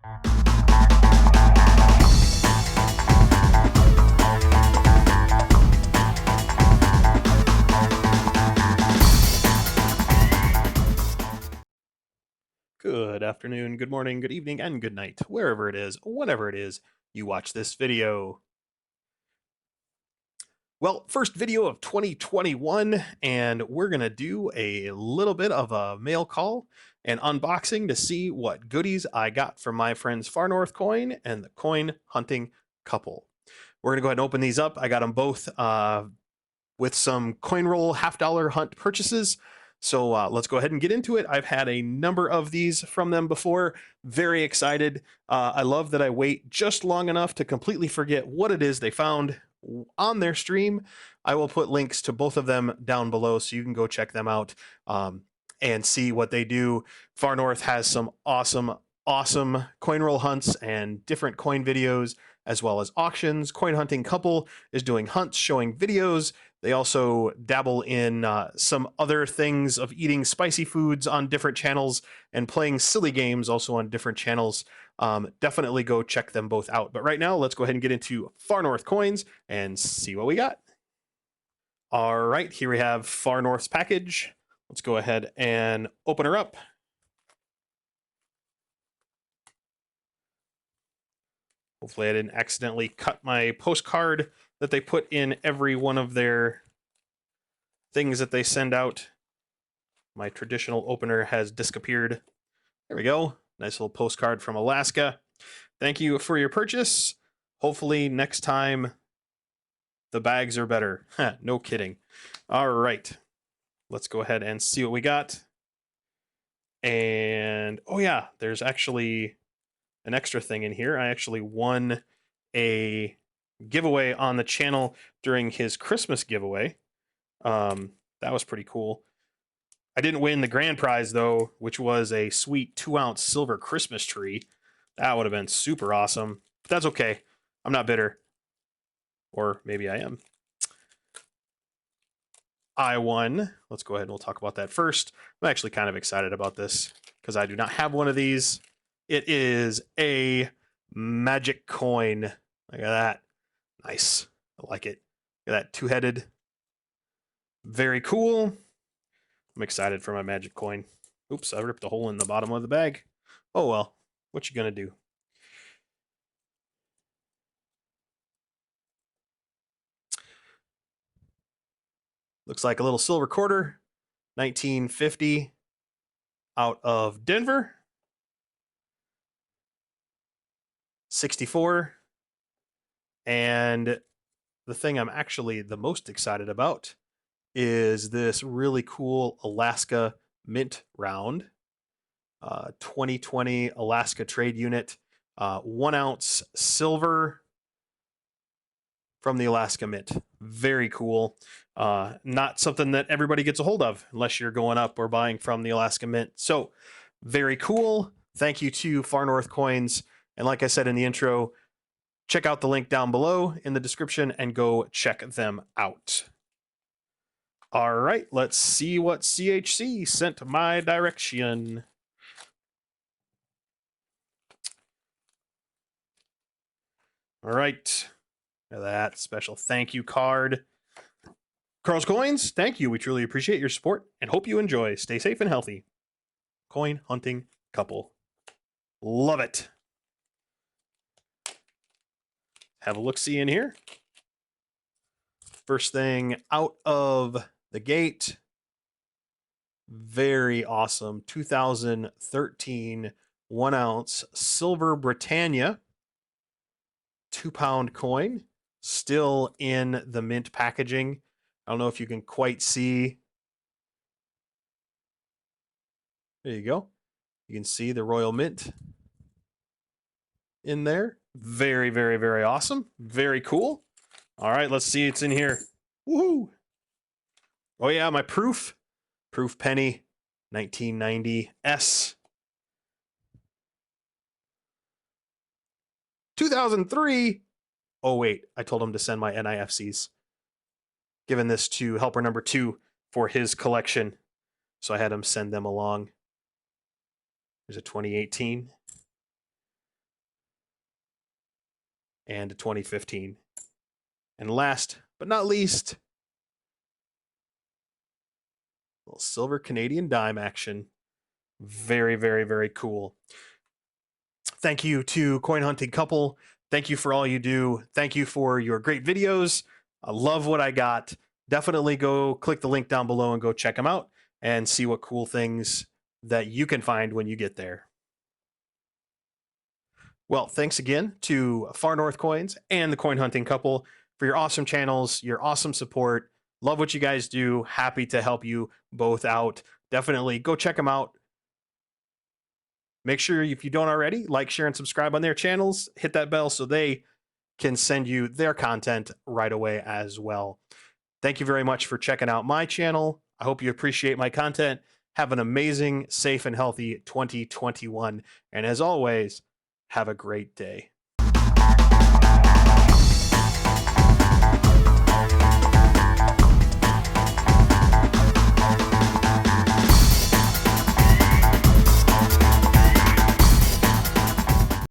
Good afternoon, good morning, good evening, and good night, wherever it is, whenever it is you watch this video. Well, first video of 2021, and we're going to do a little bit of a mail call and unboxing to see what goodies I got from my friends Far North Coin and the Coin Hunting Couple. We're going to go ahead and open these up. I got them both with some coin roll $50 hunt purchases. So let's go ahead and get into it. I've had a number of these from them before. Very excited. I love that I wait just long enough to completely forget what it is they found on their stream. I will put links to both of them down below so you can go check them out and see what they do. Far North has some awesome coin roll hunts and different coin videos, as well as auctions. Coin Hunting Couple is doing hunts, showing videos. They also dabble in some other things of eating spicy foods on different channels and playing silly games also on different channels. Definitely go check them both out. But right now, let's go ahead and get into Far North Coins and see what we got. All right, here we have Far North's package. Let's go ahead and open her up. Hopefully I didn't accidentally cut my postcard that they put in every one of their things that they send out. My traditional opener has disappeared. There we go. Nice little postcard from Alaska. Thank you for your purchase. Hopefully next time the bags are better. No kidding. All right. Let's go ahead and see what we got. And oh yeah, there's actually an extra thing in here. I actually won a giveaway on the channel during his Christmas giveaway. That was pretty cool. I didn't win the grand prize though, which was a sweet 2-ounce silver Christmas tree. That would have been super awesome. But that's okay. I'm not bitter. Or maybe I am. I won. Let's go ahead and we'll talk about that first. I'm actually kind of excited about this because I do not have one of these. It is a magic coin. Look at that. Nice. I like it. Look at that two-headed. Very cool. I'm excited for my magic coin. Oops, I ripped a hole in the bottom of the bag. Oh well, what you gonna do? Looks like a little silver quarter, 1950, out of Denver. 64. And the thing I'm actually the most excited about is this really cool Alaska Mint round. 2020 Alaska Trade Unit, 1-ounce silver from the Alaska Mint. Very cool. Not something that everybody gets a hold of unless you're going up or buying from the Alaska Mint. So very cool. Thank you to Far North Coins. And like I said in the intro, check out the link down below in the description and go check them out. All right, let's see what CHC sent my direction. All right, look at that special thank you card. karlskoins, thank you. We truly appreciate your support and hope you enjoy. Stay safe and healthy. Coin Hunting Couple. Love it. Have a look-see in here. First thing out of the gate. Very awesome. 2013 1-ounce silver Britannia 2-pound coin. Still in the mint packaging. I don't know if you can quite see. There you go. You can see the Royal Mint in there. Very, very, very awesome. Very cool. All right, let's see it's in here. Woohoo! Oh yeah, my proof penny, 1990 S. 2003. Oh wait, I told him to send my NIFCs. Giving this to helper number 2 for his collection. So I had him send them along. There's a 2018. and a 2015. And last but not least, a little silver Canadian dime action. Very, very, very cool. Thank you to Coin Hunting Couple. Thank you for all you do. Thank you for your great videos. I love what I got. Definitely go click the link down below and go check them out and see what cool things that you can find when you get there. Well, thanks again to Far North Coins and the Coin Hunting Couple for your awesome channels, your awesome support. Love what you guys do. Happy to help you both out. Definitely go check them out. Make sure, if you don't already, like, share, and subscribe on their channels. Hit that bell so they can send you their content right away as well. Thank you very much for checking out my channel. I hope you appreciate my content. Have an amazing, safe, and healthy 2021. And as always, have a great day.